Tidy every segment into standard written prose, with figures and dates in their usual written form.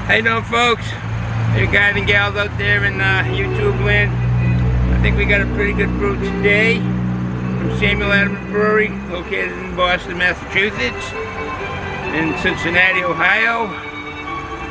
How you doing, folks? Hey guys and gals out there in YouTube land. I think we got a pretty good brew today from Samuel Adams Brewery, located in Boston, Massachusetts, in Cincinnati, Ohio.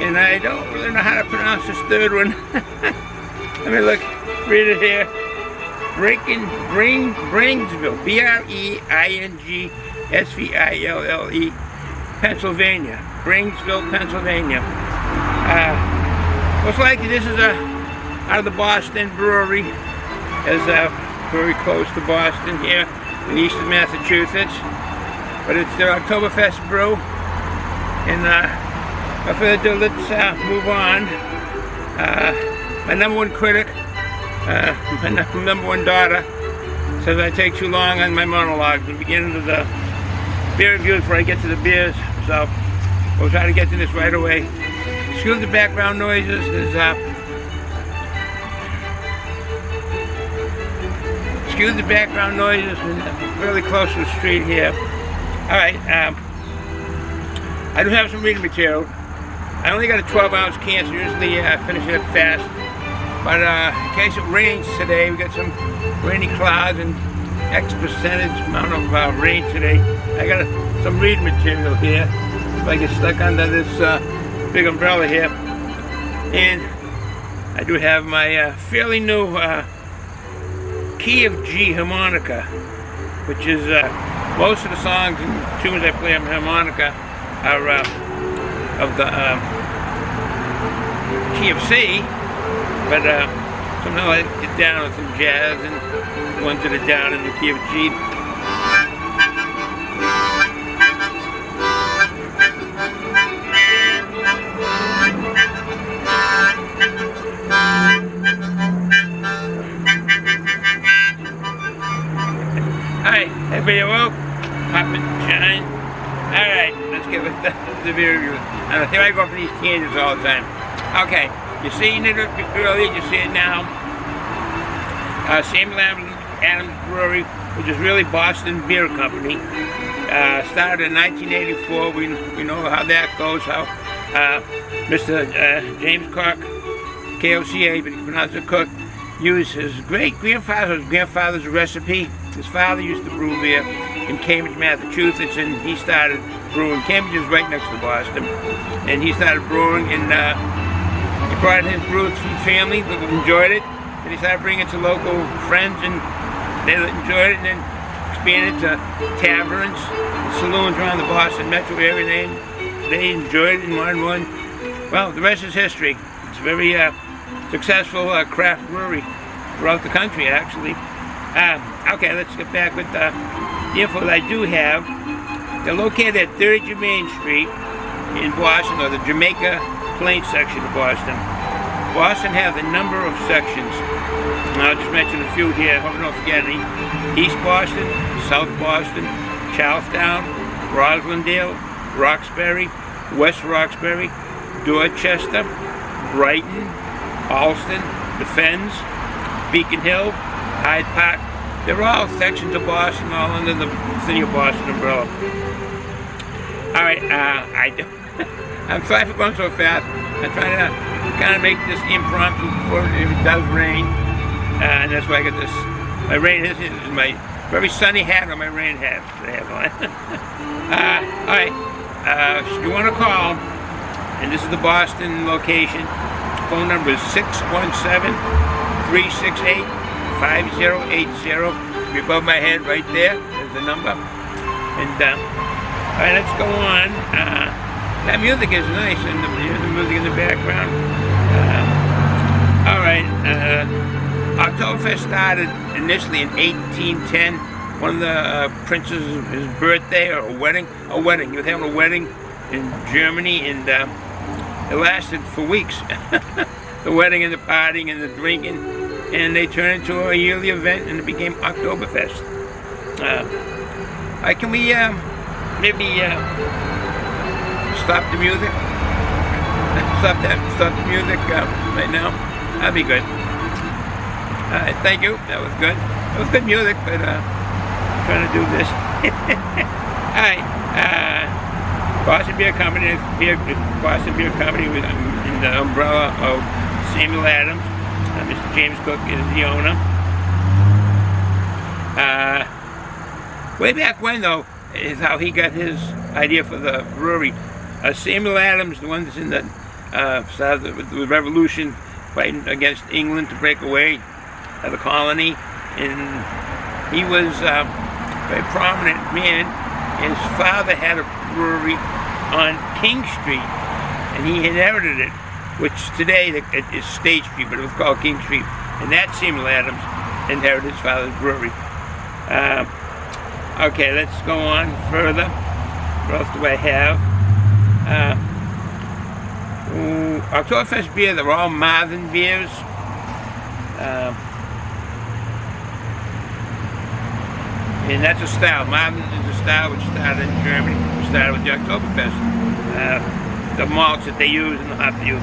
And I don't really know how to pronounce this third one. Let me look, read it here. Bringsville, B-R-E-I-N-G-S-V-I-L-L-E, Pennsylvania. Bringsville, Pennsylvania. Most likely this is out of the Boston brewery, as very close to Boston here in eastern Massachusetts. But it's their Octoberfest brew. And without further ado, let's move on. My number one critic, my number one daughter, says I take too long on my monologues in the beginning of the beer reviews before I get to the beers. So we'll try to get to this right away. Excuse the background noises. There's excuse the background noises. We're fairly close to the street here. All right. I do have some reading material. I only got a 12-ounce can, so usually finish it up fast. But in case it rains today, we got some rainy clouds and X percentage amount of rain today. I got some reading material here. If I get stuck under this big umbrella here. And I do have my fairly new key of G harmonica, which is most of the songs and tunes I play on harmonica are of the key of C, but somehow I get down with some jazz and ones that are down in the key of G. Alright, everybody awoke? Pop and shine. Alright, let's get with the beer review. Here I go for these tangents all the time. Okay, you're seeing it earlier, you see it now. Samuel Adams Brewery, which is really Boston Beer Company. Started in 1984. We know how that goes, how Mr. James Cook, K-O-C-A, but he pronounced it Cook, used his grandfather's recipe. His father used to brew beer in Cambridge, Massachusetts, and he started brewing. Cambridge is right next to Boston, and he started brewing, and he brought his brews from family that enjoyed it, and he started bringing it to local friends, and they enjoyed it, and then expanded to taverns, saloons around the Boston metro area, and they enjoyed it in more and more. Well, the rest is history. It's a very successful craft brewery throughout the country, actually. Okay, let's get back with the info that I do have. They're located at 3rd Germain Street in Boston, or the Jamaica Plain section of Boston. Boston has a number of sections. I'll just mention a few here. I hope I don't forget any. East Boston, South Boston, Charlestown, Roslindale, Roxbury, West Roxbury, Dorchester, Brighton, Alston, the Fens, Beacon Hill, Hyde Park. They're all sections of Boston, all under the city of Boston umbrella. All right, I'm sorry for going so fast. I'm trying to kind of make this impromptu before it does rain, and that's why I got this. My rain is my very sunny hat on my rain hat that I have on. All right, if you want to call, and this is the Boston location. Phone number is 617-368-5080. Be above my head right there. There's the number. And all right, let's go on. That music is nice, and the music in the background. All right. Octoberfest started initially in 1810. One of the princes, his birthday or a wedding. He was having a wedding in Germany, and it lasted for weeks. The wedding and the partying and the drinking, and they turned into a yearly event, and it became Octoberfest. Can we maybe stop the music? Stop the music right now. That'd be good. Thank you. That was good. It was good music, but I'm trying to do this. All right. Boston Beer Company Boston Beer Company with in the umbrella of Samuel Adams. Mr. James Cook is the owner. Way back when, though, is how he got his idea for the brewery. Samuel Adams, the one that's in the started the Revolution, fighting against England to break away of the colony, and he was a very prominent man. His father had a brewery on King Street, and he inherited it, which today it is State Street, but it was called King Street. And that Samuel Adams inherited his father's brewery. Okay, let's go on further. What else do I have? Octoberfest beer, they're all Marzen beers. And that's a style. Marzen is a style which started in Germany. It started with the Octoberfest. The malts that they use and the hop they use.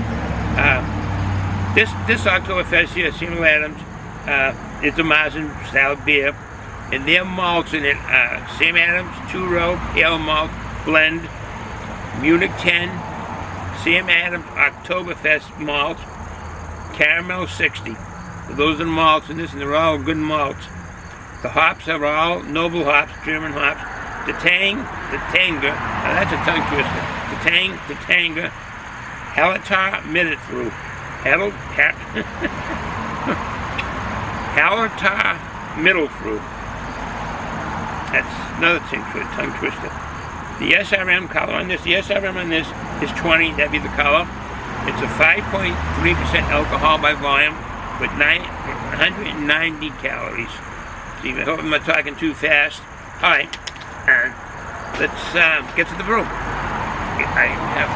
This Octoberfest here, Samuel Adams, it's a Marzen style beer. And their malts in it, Sam Adams 2-row ale malt blend, Munich 10, Sam Adams Octoberfest malt, Caramel 60. So those are the malts in this, and they're all good malts. The hops are all noble hops, German hops. The Tanger, that's a tongue twister. The Tanger, Hallertau Mittelfru. Hallertau Mittelfru. That's another tongue twister. The SRM color on this, is 20, that'd be the color. It's a 5.3% alcohol by volume with 190 calories. See, I hope I'm not talking too fast. All right, let's get to the brew. I have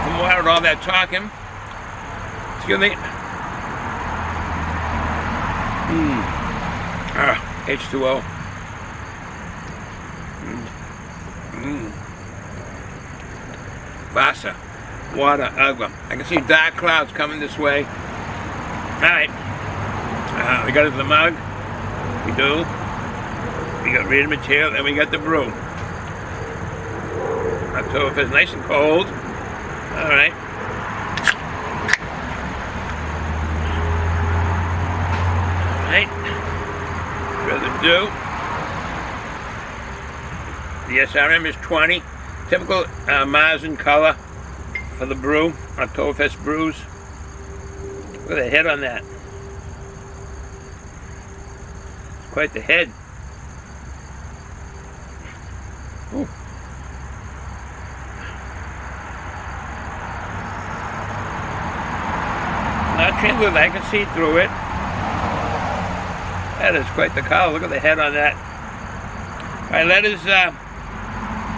some water with all that talking. Excuse me. H2O. Wasser, water, agua. I can see dark clouds coming this way. All right, we got it in the mug. We do. We got ready material, and we got the brew. Octoberfest, nice and cold. All right. All right. Further ado. The SRM is 20. Typical Marzen color for the brew, Octoberfest brews. Look at the head on that. Quite the head. Ooh. It's not translucent, I can see through it. That is quite the color. Look at the head on that. All right, let us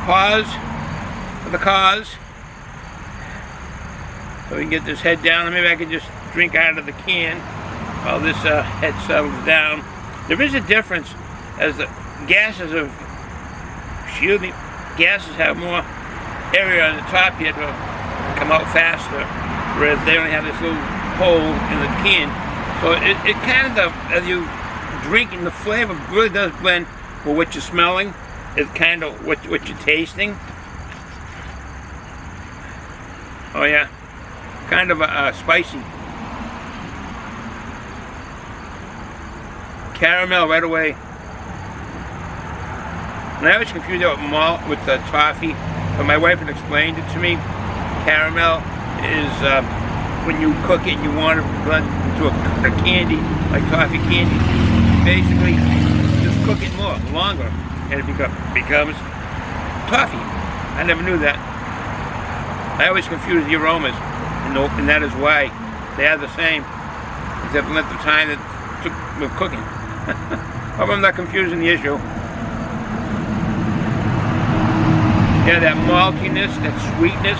pause for the cause. So we can get this head down, and maybe I can just drink out of the can while this head settles down. There is a difference as the gases have more area on the top here to come out faster, whereas they only have this little hole in the can. So it kind of, as you drinking, the flavor really does blend with what you're smelling. It's kind of what you're tasting. Oh yeah, kind of spicy. Caramel right away. And I was confused about malt with the toffee, but my wife had explained it to me. Caramel is when you cook it, you want to blend into a candy, like toffee candy. Basically, just cook it longer, and it becomes toffee. I never knew that. I always confuse the aromas, and that is why they are the same, except the length of time that it took with cooking. Hope I'm not confusing the issue. Yeah, that maltiness, that sweetness.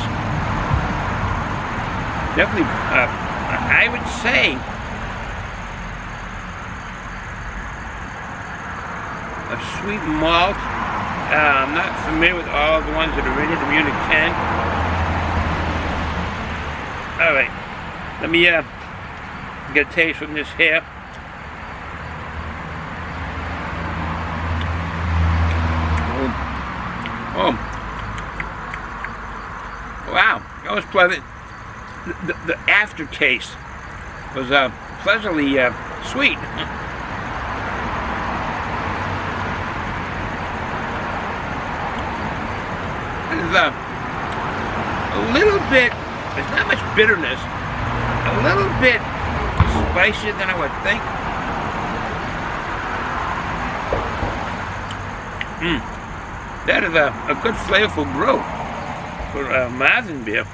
Definitely, I would say, a sweet malt. I'm not familiar with all of the ones that are in here, the Munich 10. All right, let me get a taste from this here. Oh, pleasant. The aftertaste was pleasantly sweet. There's a little bit, there's not much bitterness, a little bit spicier than I would think. That is a good flavorful brew for Marzen beer.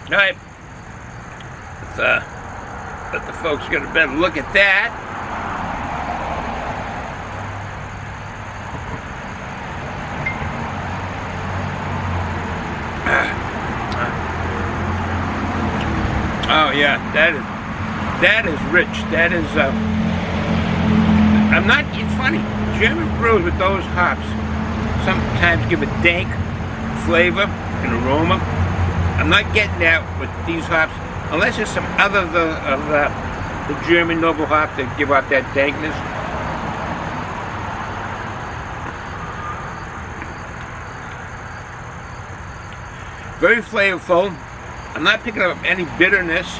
All right, let's let the folks get a better look at that. Oh yeah, that is rich. That is I'm not. It's funny. German brews with those hops sometimes give a dank flavor and aroma. I'm not getting that with these hops, unless there's some other of the German noble hops that give off that dankness. Very flavorful. I'm not picking up any bitterness.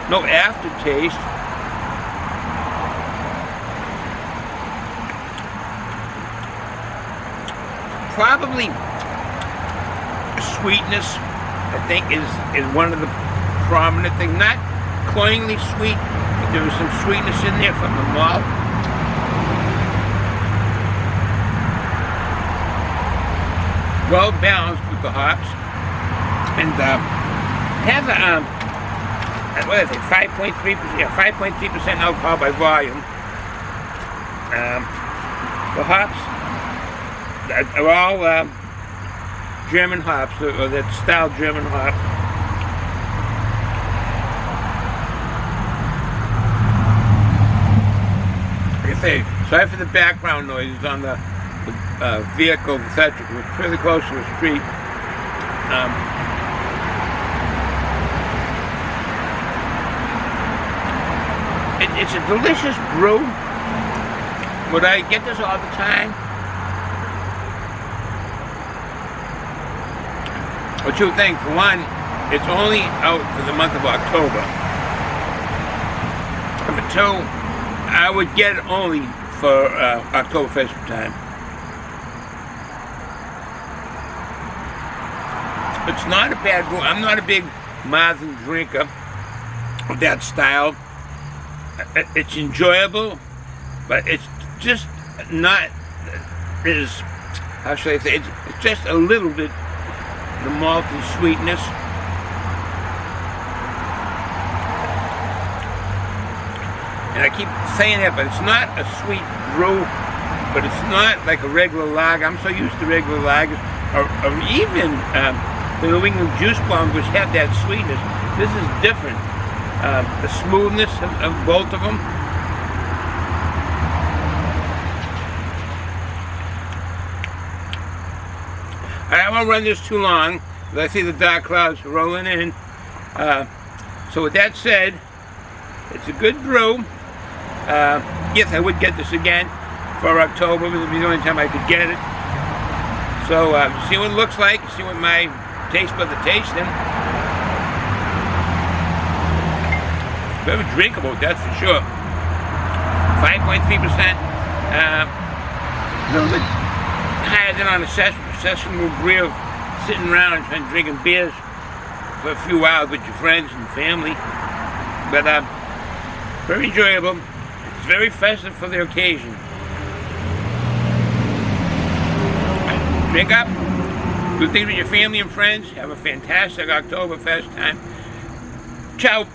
No aftertaste. Probably sweetness, I think, is one of the prominent things. Not cloyingly sweet, but there was some sweetness in there from the malt. Well balanced with the hops, and has a what is it? 5.3%. Yeah, 5.3% alcohol by volume. The hops are all German hops, or that style German hop. Like I say, sorry for the background noises on the vehicle, etc. We're fairly close to the street. It's a delicious brew. Would I get this all the time? Well, two things. For one, it's only out for the month of October. For two, I would get it only for Octoberfest time. It's not a bad brew. I'm not a big Marzen drinker of that style. It's enjoyable, but it's just not as, how should I say, it's just a little bit the malty sweetness. And I keep saying that, but it's not a sweet brew, but it's not like a regular lager. I'm so used to regular lagers, or even the New England juice bombs, which have that sweetness. This is different. The smoothness of both of them. I won't run this too long, but I see the dark clouds rolling in. So with that said, it's a good brew. Yes, I would get this again for October. This would be the only time I could get it. So see what it looks like, see what my taste buds are tasting. Very drinkable, that's for sure. 5.3%. A little bit higher than on a session brew of sitting around and drinking beers for a few hours with your friends and family. But very enjoyable. It's very festive for the occasion. Drink up, do things with your family and friends. Have a fantastic Octoberfest time. Ciao.